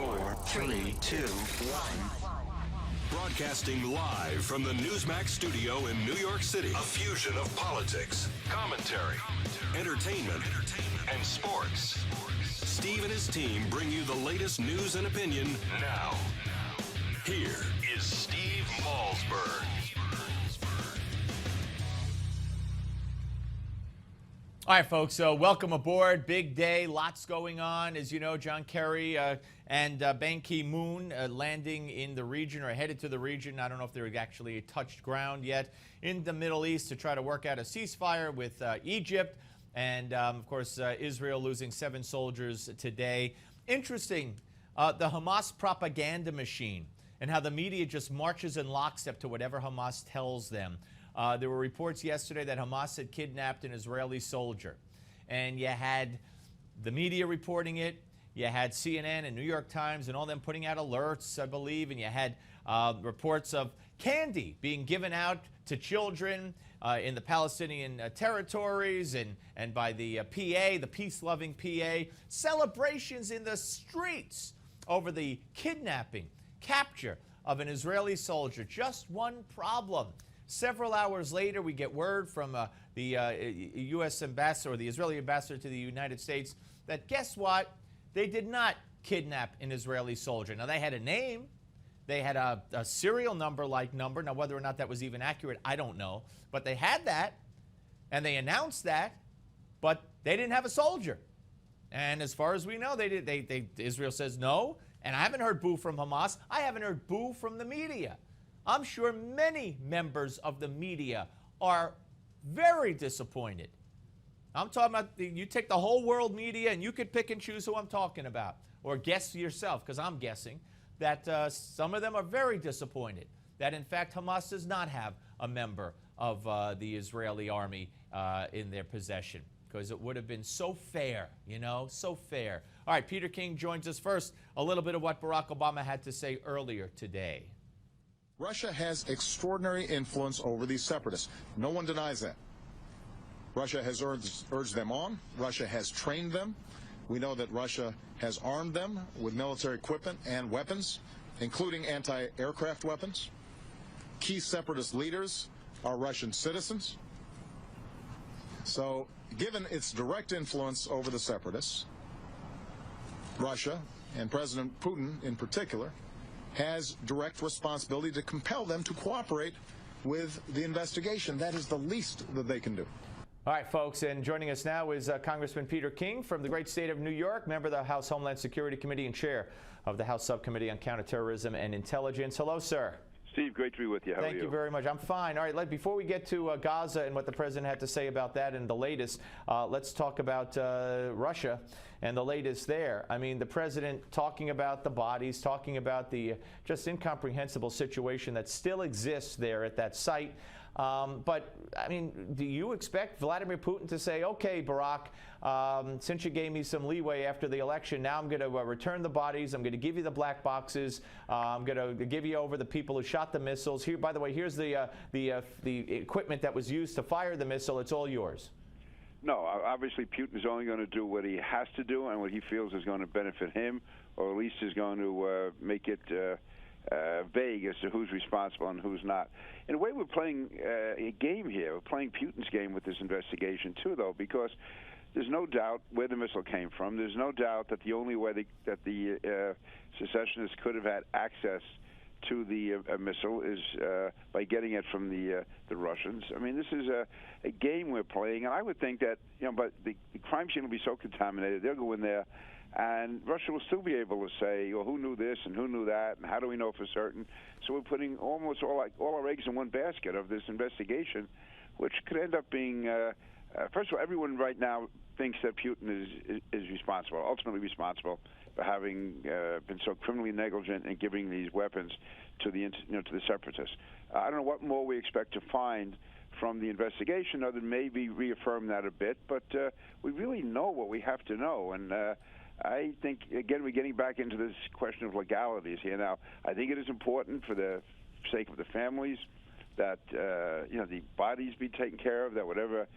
4, 3, 2, 1. Broadcasting live from the Newsmax studio in New York City. A fusion of politics, commentary, entertainment, and sports. Steve and his team bring you the latest news and opinion now. Here is Steve Malzberg. All right, folks, so welcome aboard. Big day, lots going on. As you know, John Kerry and Ban Ki-moon landing in the region or headed to the region. I don't know if they're actually touched ground yet in the Middle East to try to work out a ceasefire with Egypt. And, of course, Israel losing 7 soldiers today. Interesting, the Hamas propaganda machine and how the media just marches in lockstep to whatever Hamas tells them. There were reports yesterday that Hamas had kidnapped an Israeli soldier. And you had the media reporting it. You had CNN and New York Times and all them putting out alerts, I believe. And you had reports of candy being given out to children in the Palestinian territories and by the PA, the peace-loving PA. Celebrations in the streets over the kidnapping, capture of an Israeli soldier. Just one problem. Several hours later, we get word from the U.S. ambassador, or the Israeli ambassador to the United States, that guess what? They did not kidnap an Israeli soldier. Now, they had a name. They had a serial number-like number. Now, whether or not that was even accurate, I don't know. But they had that, and they announced that, but they didn't have a soldier. And as far as we know, Israel says no, and I haven't heard boo from Hamas. I haven't heard boo from the media. I'm sure many members of the media are very disappointed. I'm talking about, you take the whole world media and you could pick and choose who I'm talking about, or guess yourself, because I'm guessing that some of them are very disappointed that, in fact, Hamas does not have a member of the Israeli army in their possession, because it would have been so fair, you know, so fair. All right, Peter King joins us first. A little bit of what Barack Obama had to say earlier today. Russia has extraordinary influence over these separatists. No one denies that. Russia has urged them on. Russia has trained them. We know that Russia has armed them with military equipment and weapons, including anti-aircraft weapons. Key separatist leaders are Russian citizens. So, given its direct influence over the separatists, Russia, and President Putin in particular, has direct responsibility to compel them to cooperate with the investigation. That is the least that they can do. All right, folks, and joining us now is Congressman Peter King from the great state of New York, member of the House Homeland Security Committee and chair of the House Subcommittee on Counterterrorism and Intelligence. Hello, sir. Steve, great to be with you. How are you? Thank you very much. I'm fine. All right, before we get to Gaza and what the president had to say about that and the latest, let's talk about Russia and the latest there. I mean, the president talking about the bodies, talking about the just incomprehensible situation that still exists there at that site. But, I mean, do you expect Vladimir Putin to say, okay, Barack, since you gave me some leeway after the election, now I'm going to return the bodies, I'm going to give you the black boxes, I'm going to give you over the people who shot the missiles. Here, by the way, here's the equipment that was used to fire the missile. It's all yours. No, obviously Putin is only going to do what he has to do and what he feels is going to benefit him, or at least is going to make it vague as to who's responsible and who's not. In a way, we're playing a game here. We're playing Putin's game with this investigation, too, though, because there's no doubt where the missile came from. There's no doubt that the only way that the secessionists could have had access to the missile is by getting it from the Russians. I mean, this is a game we're playing, and I would think that, you know, but the crime scene will be so contaminated, they'll go in there, and Russia will still be able to say, well, who knew this and who knew that, and how do we know for certain? So we're putting almost all our eggs in one basket of this investigation, which could end up being, first of all, everyone right now thinks that Putin is responsible, ultimately responsible, for having been so criminally negligent in giving these weapons to the to the separatists. I don't know what more we expect to find from the investigation, other than maybe reaffirm that a bit. But we really know what we have to know, and I think again we're getting back into this question of legalities here. Now, I think it is important for the sake of the families that the bodies be taken care of, that whatever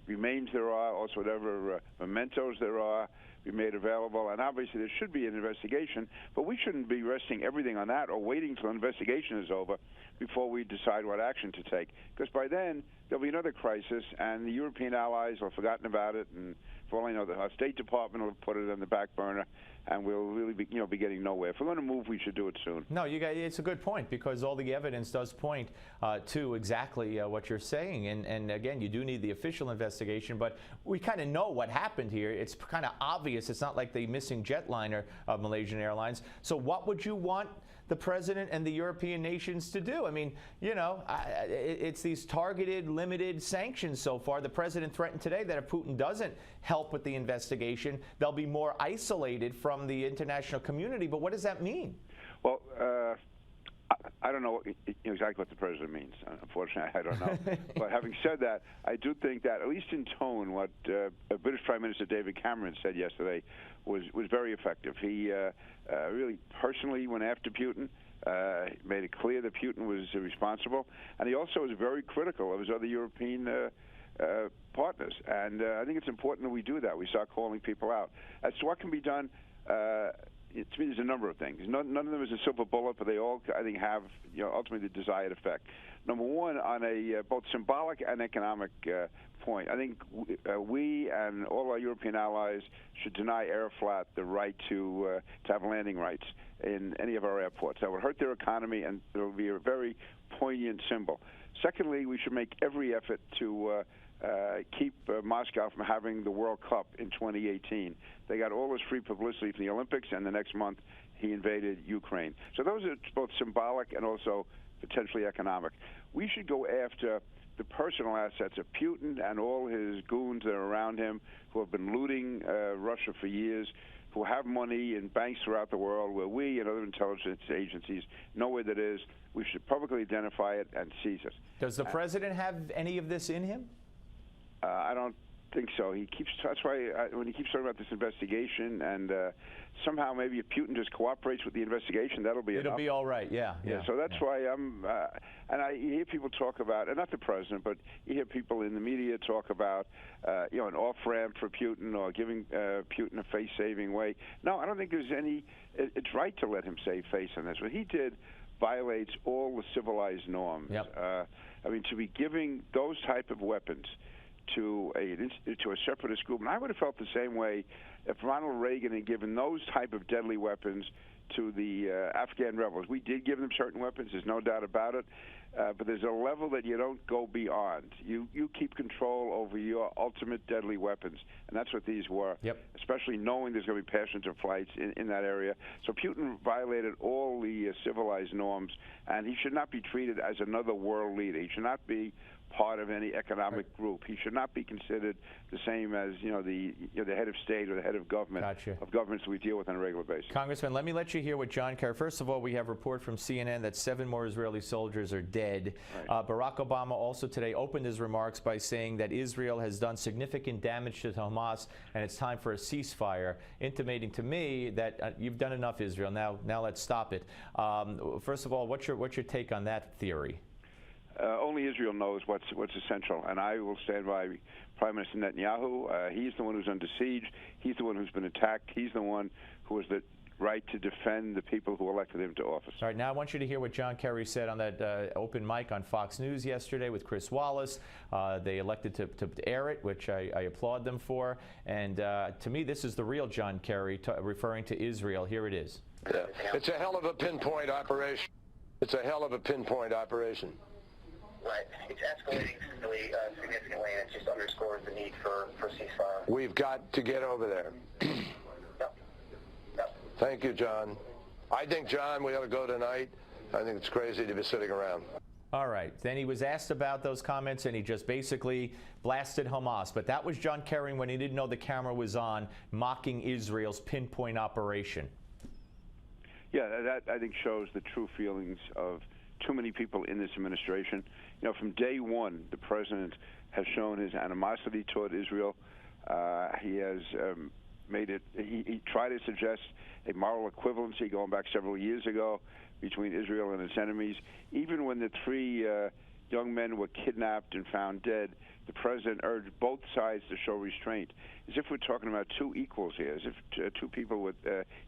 remains there are, also whatever mementos there are, be made available. And obviously there should be an investigation, but we shouldn't be resting everything on that or waiting till an investigation is over before we decide what action to take. Because by then, there'll be another crisis, and the European allies will have forgotten about it, and for all I know, our State Department will have put it on the back burner, and we'll really be, be getting nowhere. If we're going to move, we should do it soon. No, you guys, it's a good point, because all the evidence does point to exactly what you're saying. And again, you do need the official investigation, but we kind of know what happened here. It's kind of obvious. It's not like the missing jetliner of Malaysian Airlines. So what would you want the president and the European nations to do? I mean, it's these targeted, limited sanctions so far. The president threatened today that if Putin doesn't help with the investigation, they'll be more isolated from the international community. But what does that mean? Well, I don't know exactly what the president means. Unfortunately, I don't know. But having said that, I do think that, at least in tone, what British Prime Minister David Cameron said yesterday was very effective. He really personally went after Putin, made it clear that Putin was responsible, and he also was very critical of his other European partners. And I think it's important that we do that. We start calling people out. As to what can be done, to me, there's a number of things. None of them is a silver bullet, but they all, I think, have ultimately the desired effect. Number one, on a both symbolic and economic point, I think we and all our European allies should deny Aeroflot the right to have landing rights in any of our airports. That would hurt their economy, and it will be a very poignant symbol. Secondly, we should make every effort to keep Moscow from having the World Cup in 2018. They got all this free publicity from the Olympics, and the next month he invaded Ukraine. So those are both symbolic and also potentially economic. We should go after the personal assets of Putin and all his goons that are around him, who have been looting Russia for years, who have money in banks throughout the world, where we and other intelligence agencies know where that is. We should publicly identify it and seize it. Does the president have any of this in him? I don't think so. That's why when he keeps talking about this investigation, and somehow maybe if Putin just cooperates with the investigation, that'll be enough. It'll be all right. Yeah. So that's why I'm, you hear people talk about, and not the president, but you hear people in the media talk about, an off-ramp for Putin or giving Putin a face-saving way. No, I don't think there's any. It's right to let him save face on this. What he did violates all the civilized norms. Yep. I mean, to be giving those type of weapons to a separatist group, and I would have felt the same way if Ronald Reagan had given those type of deadly weapons to the Afghan rebels. We did give them certain weapons, there's no doubt about it, but there's a level that you don't go beyond. You keep control over your ultimate deadly weapons, and that's what these were, especially knowing there's going to be passenger flights in that area. So Putin violated all the civilized norms, and he should not be treated as another world leader. He should not be part of any economic group. He should not be considered the same as the head of state or the head of government of governments we deal with on a regular basis. Congressman, let me let you hear what John Kerry. First of all, we have a report from CNN that 7 more Israeli soldiers are dead. Right. Barack Obama also today opened his remarks by saying that Israel has done significant damage to Hamas and it's time for a ceasefire, intimating to me that you've done enough, Israel. Now let's stop it. First of all, what's your take on that theory? Only Israel knows what's essential, and I will stand by Prime Minister Netanyahu. He's the one who's under siege. He's the one who's been attacked. He's the one who has the right to defend the people who elected him to office. All right, now I want you to hear what John Kerry said on that open mic on Fox News yesterday with Chris Wallace. They elected to air it, which I applaud them for. And to me, this is the real John Kerry referring to Israel. Here it is. Yeah. It's a hell of a pinpoint operation. It's a hell of a pinpoint operation. Right. It's escalating really significantly, and it just underscores the need for ceasefire. We've got to get over there. Yep. Thank you, John. I think, John, we ought to go tonight. I think it's crazy to be sitting around. All right. Then he was asked about those comments, and he just basically blasted Hamas. But that was John Kerry when he didn't know the camera was on, mocking Israel's pinpoint operation. Yeah, that I think shows the true feelings of too many people in this administration. From day one, the president has shown his animosity toward Israel. He has made it. He tried to suggest a moral equivalency going back several years ago between Israel and its enemies. Even when the 3 young men were kidnapped and found dead, the president urged both sides to show restraint, as if we're talking about two equals here, as if two people with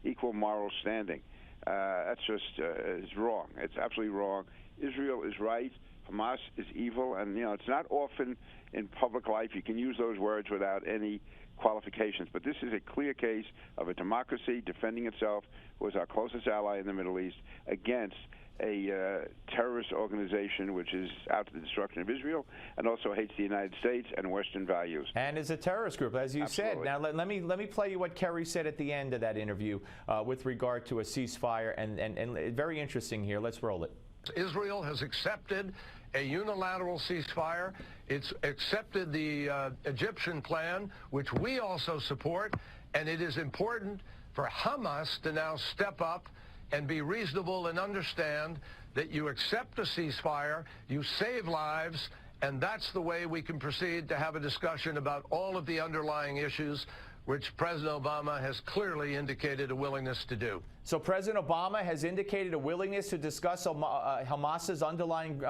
equal moral standing. That's just is wrong. It's absolutely wrong. Israel is right. Hamas is evil, and it's not often in public life you can use those words without any qualifications. But this is a clear case of a democracy defending itself, who is our closest ally in the Middle East, against a terrorist organization which is out to the destruction of Israel and also hates the United States and Western values. And is a terrorist group, as you Absolutely. said. Now, let me play you what Kerry said at the end of that interview with regard to a ceasefire, and very interesting here. Let's roll it. Israel has accepted a unilateral ceasefire. It's accepted the Egyptian plan, which we also support, and it is important for Hamas to now step up and be reasonable and understand that you accept a ceasefire, you save lives, and that's the way we can proceed to have a discussion about all of the underlying issues which President Obama has clearly indicated a willingness to do. So President Obama has indicated a willingness to discuss Hamas's underlying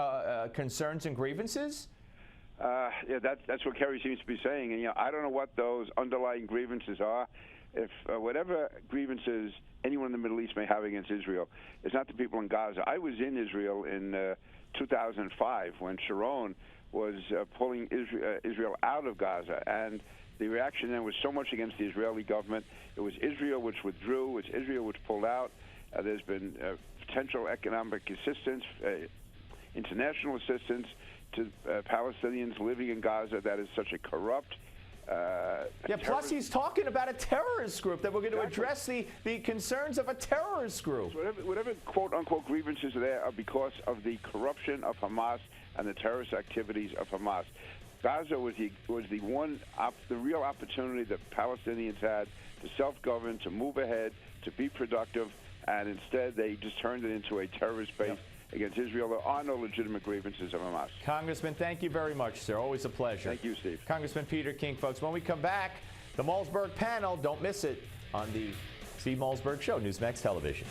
concerns and grievances? Yeah, that's what Kerry seems to be saying. And I don't know what those underlying grievances are. If whatever grievances anyone in the Middle East may have against Israel is not the people in Gaza. I was in Israel in 2005 when Sharon was pulling Israel out of Gaza, and the reaction then was so much against the Israeli government. It was Israel which withdrew. It's Israel which pulled out. There's been potential economic assistance, international assistance to Palestinians living in Gaza. That is such a corrupt. Plus he's talking about a terrorist group, that we're going to address the concerns of a terrorist group. So whatever quote-unquote grievances there are because of the corruption of Hamas and the terrorist activities of Hamas. Gaza was the real opportunity that Palestinians had to self-govern, to move ahead, to be productive, and instead they just turned it into a terrorist base against Israel. There are no legitimate grievances of Hamas. Congressman, thank you very much, sir. Always a pleasure. Thank you, Steve. Congressman Peter King, folks. When we come back, the Malzberg panel, don't miss it on the Steve Malzberg Show, Newsmax Television.